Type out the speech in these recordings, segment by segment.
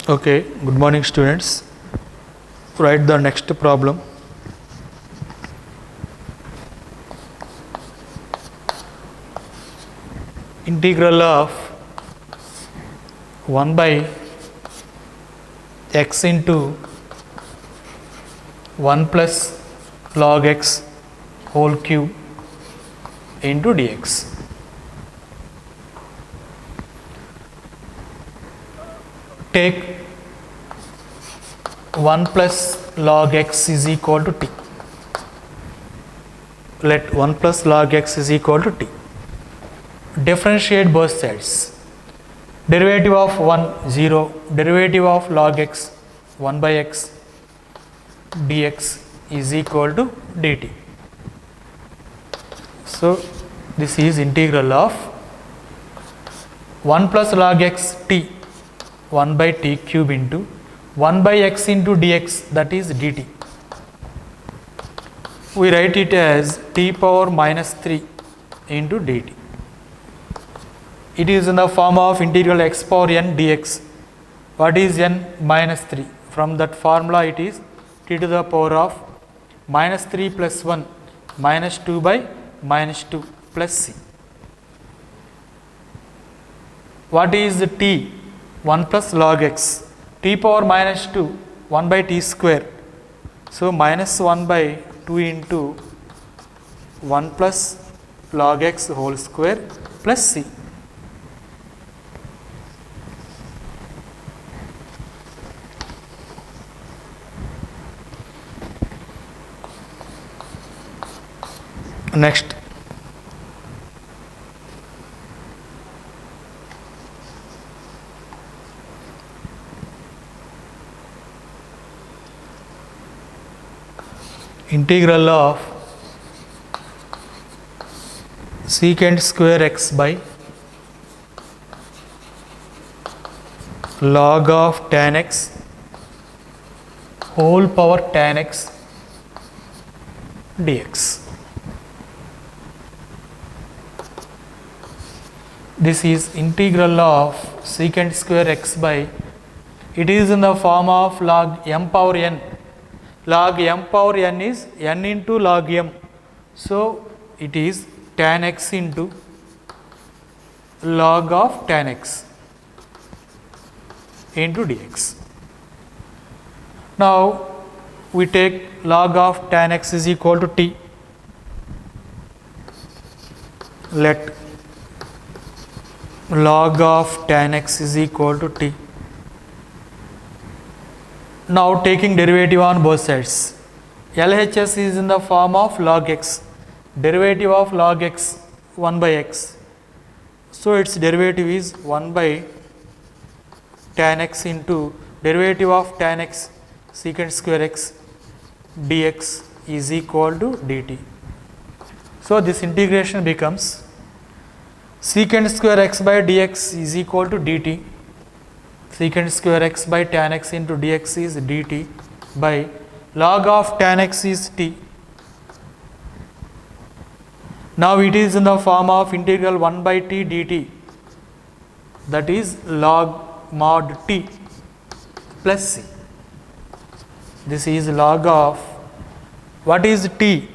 Okay, good morning students. Write the next problem. Integral of 1 by x into 1 plus log x whole cube into dx. Take 1 plus log x is equal to t. Let 1 plus log x is equal to t. Differentiate both sides. Derivative of 1 0, derivative of log x 1 by x dx is equal to dt. So this is integral of 1 plus log x t 1 by t cube into 1 by x into dx, that is dt. We write it as t power minus 3 into dt. It is in the form of integral x power n dx. What is n? Minus 3. From that formula it is t to the power of minus 3 plus 1 minus 2 by minus 2 plus c. What is the t? 1 plus log x. T power minus 2, 1 by t square. So minus 1 by 2 into 1 plus log x whole square plus c. Next, integral of secant square x by log of tan x whole power tan x dx. This is integral of secant square x by, it is in the form of log m power n. Log m power n is n into log m. So it is tan x into log of tan x into dx. Now we take log of tan x is equal to t. Let log of tan x is equal to t. Now taking derivative on both sides. LHS is in the form of log x. Derivative of log x 1 by x. So its derivative is 1 by tan x into derivative of tan x secant square x dx is equal to dt. So this integration becomes secant square x by dx is equal to dt. Secant square x by tan x into dx is dt by log of tan x is t. Now it is in the form of integral 1 by t dt, that is log mod t plus c. This is log of, what is t?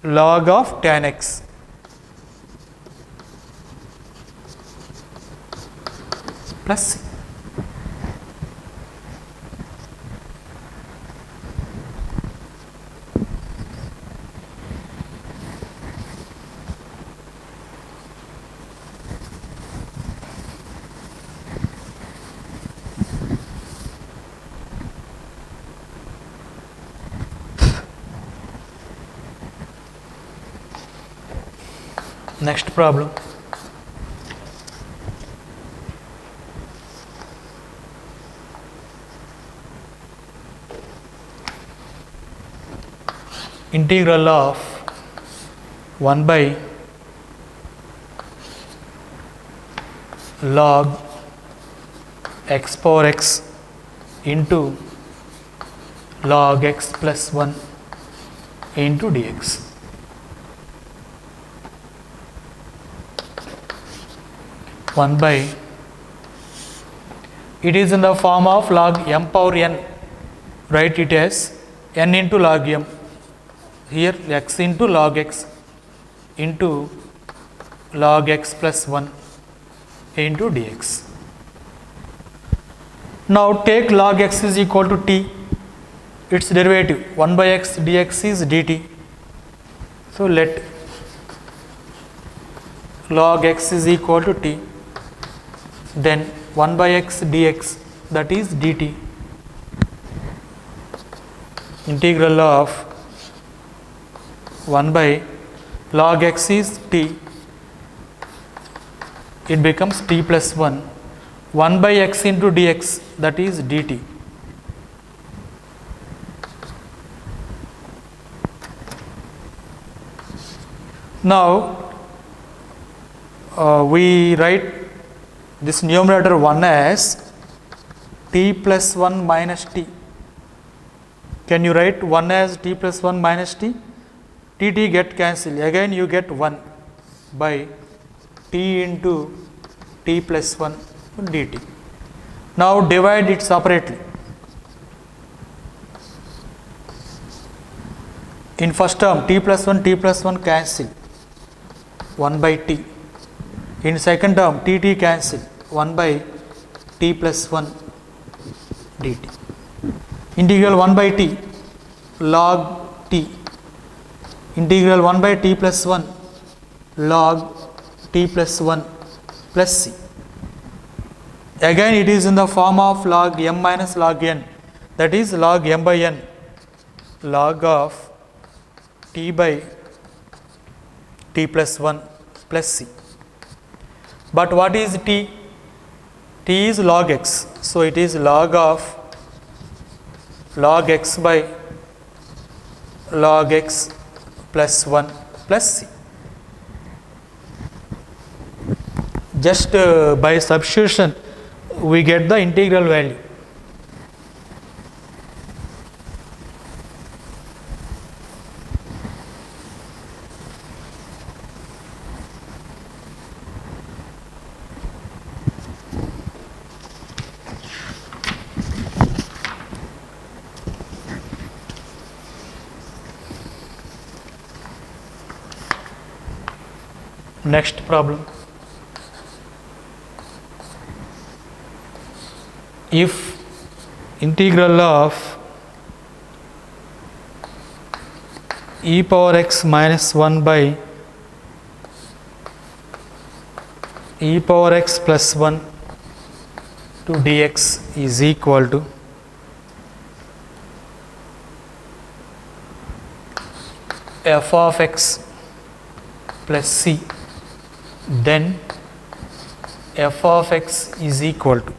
Log of tan x plus c. Next problem. Integral of 1 by log x power x into log x plus 1 into dx. 1 by It is in the form of log m power n. Write it as n into log m. Here x into log x into log x plus 1 into dx. Now take log x is equal to t. Its derivative 1 by x dx is dt. So let log x is equal to t, then 1 by x dx, that is dt. Integral of 1 by log x is t, it becomes t plus 1, 1 by x into dx, that is dt. Now we write this numerator 1 as t plus 1 minus t. Can you write 1 as t plus 1 minus t? T get cancelled. Again you get 1 by t into t plus 1 dt. Now divide it separately. In first term t plus 1 cancel, 1 by t. In second term t cancel, 1 by t plus 1 dt. Integral 1 by t log t. Integral 1 by t plus 1 log t plus 1 plus c. Again it is in the form of log m minus log n, that is log m by n, log of t by t plus 1 plus c. But what is t? T is log x, so it is log of log x by log x plus 1 plus c. Just by substitution we get the integral value. Next problem. If integral of e power x minus 1 by e power x plus 1 to dx is equal to f of x plus c, then f of x is equal to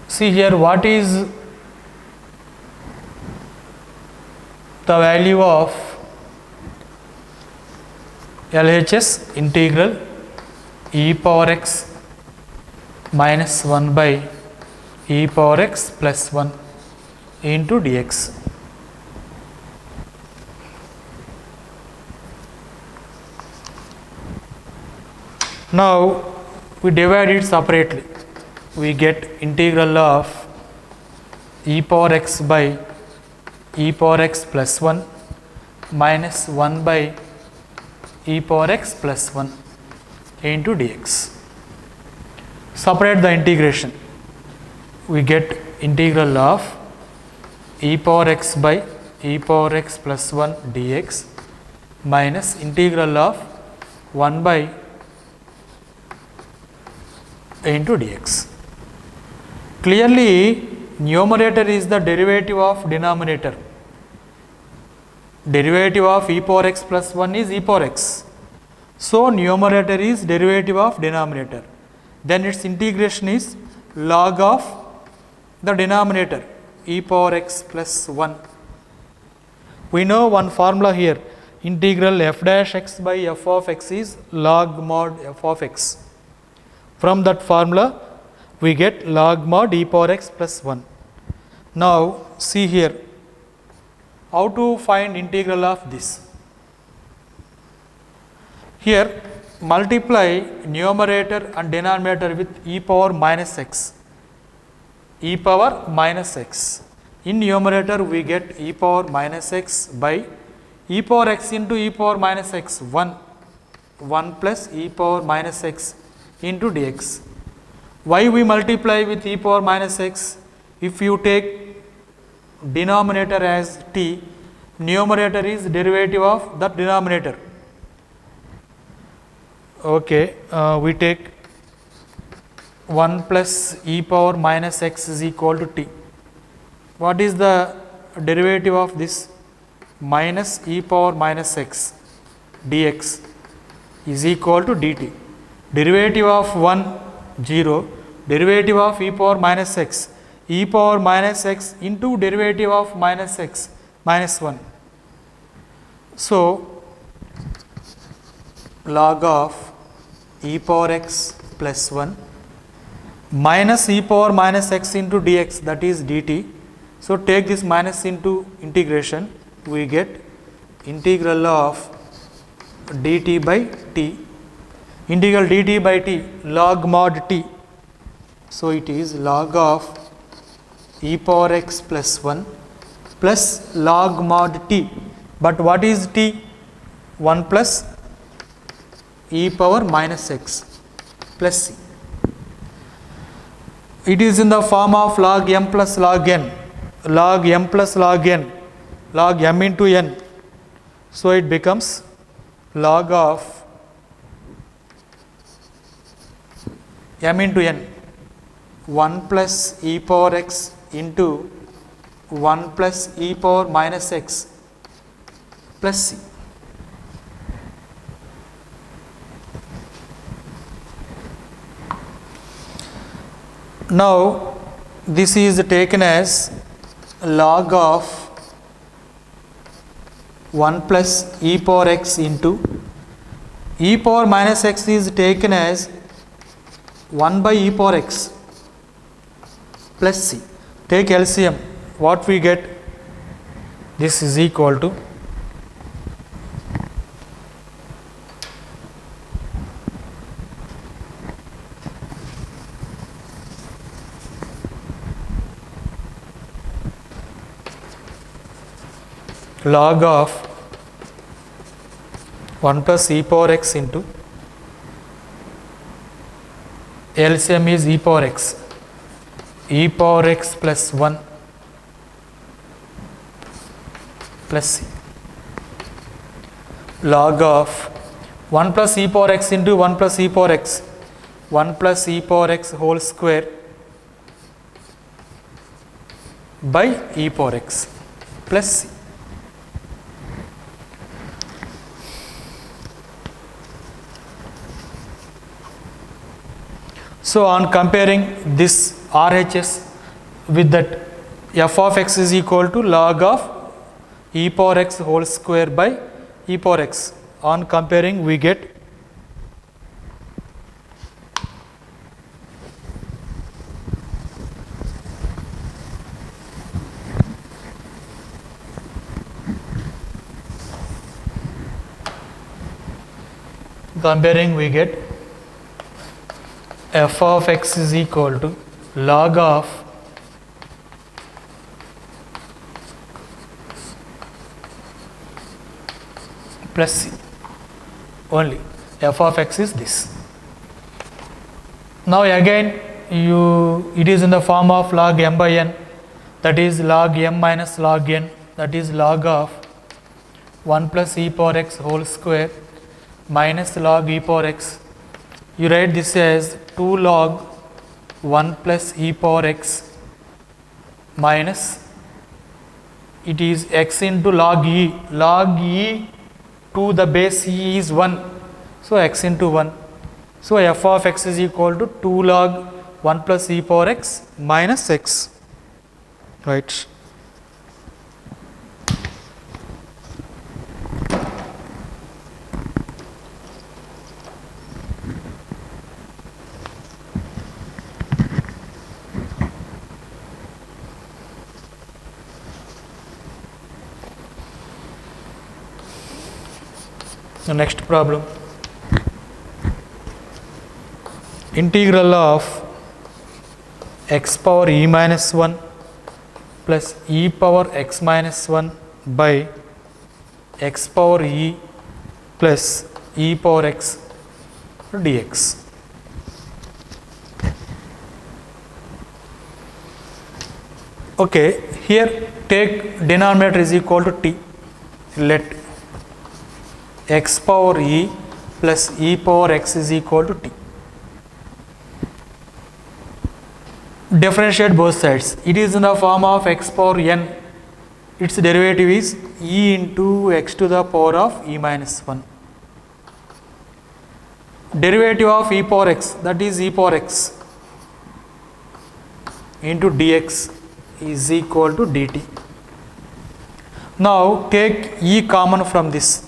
see here what is the value of LHS integral e power x minus 1 by e power x plus 1 into dx. Now we divide it separately. We get integral of e power x by e power x plus 1 minus 1 by e power x plus 1 into dx. Separate the integration. We get integral of e power x by e power x plus 1 dx minus integral of 1 by into dx. Clearly numerator is the derivative of denominator. Derivative of e power x plus 1 is e power x. So numerator is derivative of denominator. Then its integration is log of the denominator e power x plus 1. We know one formula here, integral f dash x by f of x is log mod f of x. From that formula we get log mod e power x plus 1. Now see here, how to find integral of this. Here multiply numerator and denominator with e power minus x. E power minus x. In numerator we get e power minus x by e power x into e power minus x 1 plus e power minus x into dx. Why we multiply with e power minus x? If you take denominator as t, numerator is derivative of that denominator. Okay, we take 1 plus e power minus x is equal to t. What is the derivative of this? Minus e power minus x dx is equal to dt. Derivative of 1, 0. Derivative of e power minus x. E power minus x into derivative of minus x minus 1. So, log of e power x plus 1 minus e power minus x into dx, that is dt. So, take this minus into integration, we get integral of dt by t. Integral dt by t, log mod t. So, it is log of e power x plus 1 plus log mod t. But what is t? 1 plus e power minus x plus c. It is in the form of log m plus log n, log m plus log n, log m into n. So, it becomes log of m into n, 1 plus e power x into 1 plus e power minus x plus c. Now, this is taken as log of 1 plus e power x into e power minus x is taken as 1 by e power x plus c. Take LCM, what we get? This is equal to log of 1 plus e power x into LCM is e power x plus 1 plus c, log of 1 plus e power x into 1 plus e power x, 1 plus e power x whole square by e power x plus c. So, on comparing this RHS with that, f of x is equal to log of e power x whole square by e power x. On comparing, we get f of x is equal to log of plus c. Only f of x is this. Now again it is in the form of log m by n, that is log m minus log n, that is log of 1 plus e power x whole square minus log e power x. You write this as 2 log 1 plus e power x minus, it is x into log e to the base e is 1, so x into 1. So, f of x is equal to 2 log 1 plus e power x minus x, right. The next problem. Integral of x power e minus 1 plus e power x minus 1 by x power e plus e power x dx. Okay, here take denominator is equal to t. Let x power e plus e power x is equal to t. Differentiate both sides. It is in the form of x power n. Its derivative is e into x to the power of e minus 1. Derivative of e power x, that is e power x into dx is equal to dt. Now take e common from this.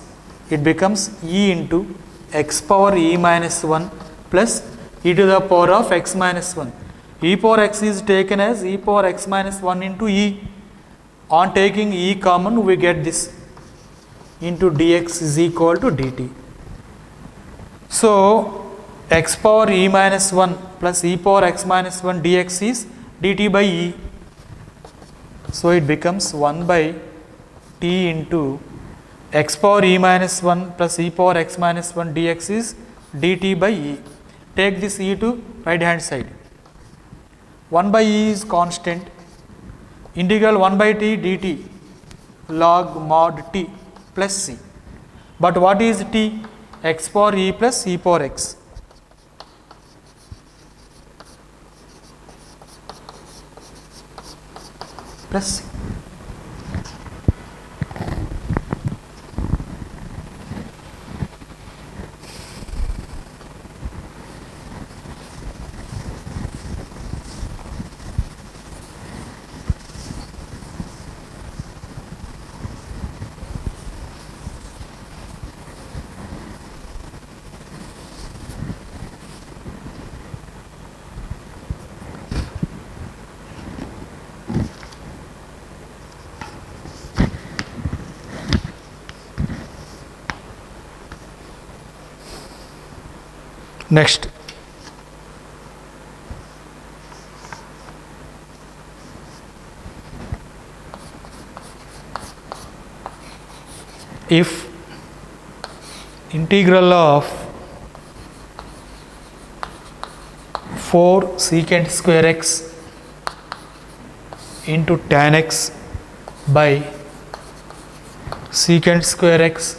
It becomes e into x power e minus 1 plus e to the power of x minus 1. E power x is taken as e power x minus 1 into e. On taking e common, we get this into dx is equal to dt. So x power e minus 1 plus e power x minus 1 dx is dt by e. So it becomes 1 by t into x power e minus 1 plus e power x minus 1 dx is dt by e. Take this e to right hand side. 1 by e is constant. Integral 1 by t dt log mod t plus c. But what is t? X power e plus e power x. Plus c. Next, if integral of 4 secant square x into tan x by secant square x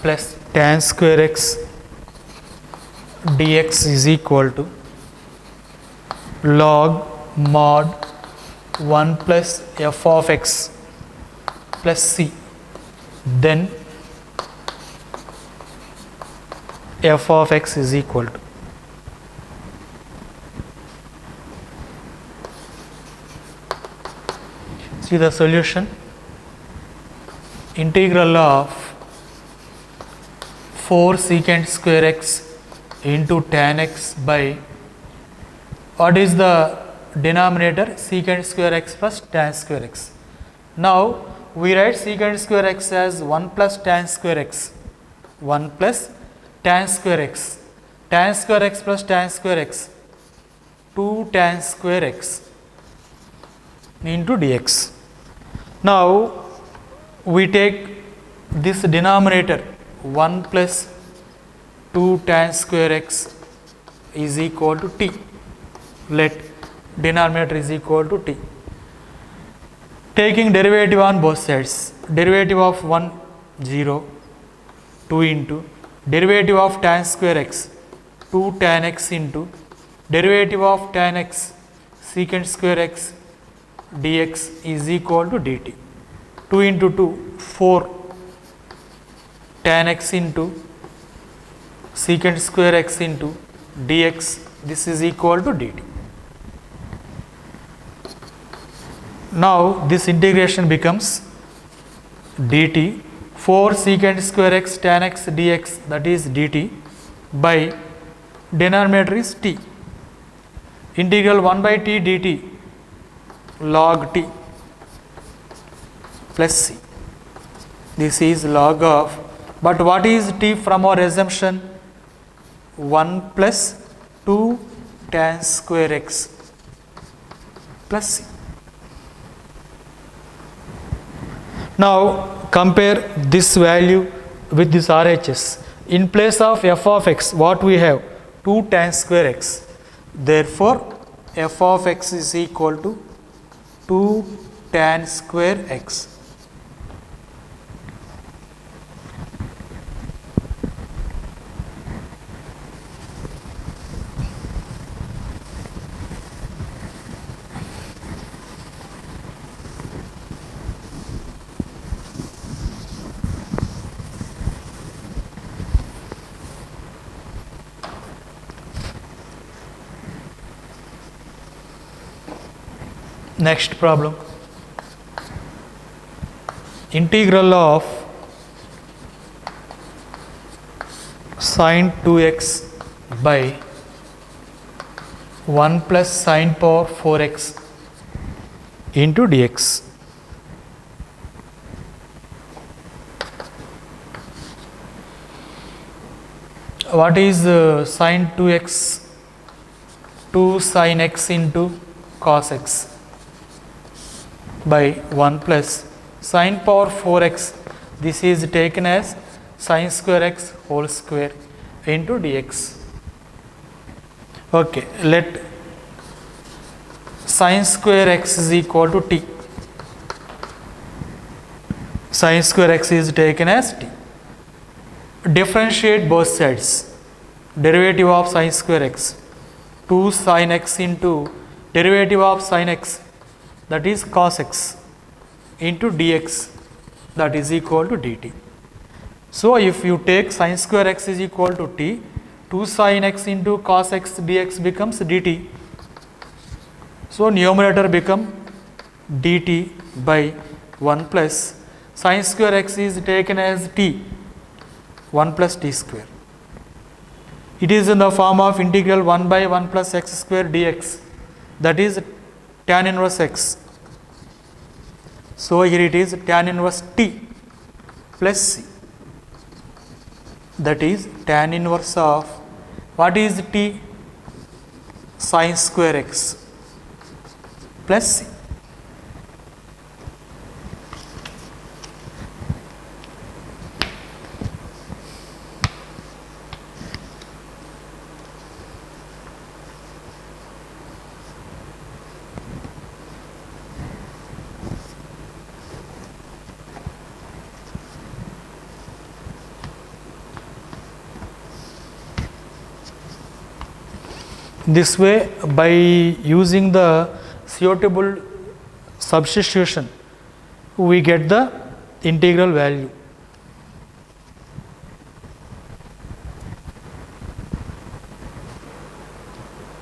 plus tan square x dx is equal to log mod 1 plus f of x plus c, then f of x is equal to see the solution. Integral of 4 secant square x into tan x by, what is the denominator? Secant square x plus tan square x. Now we write secant square x as 1 plus tan square x, 1 plus tan square x, tan square x plus tan square x, 2 tan square x into dx. Now we take this denominator 1 plus 2 tan square x is equal to t. Let denominator is equal to t. Taking derivative on both sides, derivative of 1 0, 2 into derivative of tan square x 2 tan x into derivative of tan x secant square x dx is equal to dt. 2 into 2 4 tan x into secant square x into dx, this is equal to dt. Now this integration becomes dt 4 secant square x tan x dx, that is dt, by denominator is t. Integral 1 by t dt log t plus c. This is log of, but what is t from our assumption? 1 plus 2 tan square x plus c. Now compare this value with this RHS. In place of f of x, what we have? 2 tan square x. Therefore, f of x is equal to 2 tan square x. Next problem. Integral of sine 2x by 1 plus sine power 4x into dx. What is sine 2x? 2 sine x into cos x by 1 plus sine power 4x. This is taken as sine square x whole square into dx. Okay, let sine square x is equal to t. Sine square x is taken as t. Differentiate both sides. Derivative of sine square x. 2 sine x into derivative of sine x, that is cos x, into dx, that is equal to dt. So if you take sine square x is equal to t, 2 sine x into cos x dx becomes dt. So numerator become dt by 1 plus sine square x is taken as t, 1 plus t square. It is in the form of integral 1 by 1 plus x square dx, that is tan inverse x. So here it is tan inverse t plus c, that is tan inverse of, what is t? Sine square x plus c. This way, by using the suitable substitution, we get the integral value.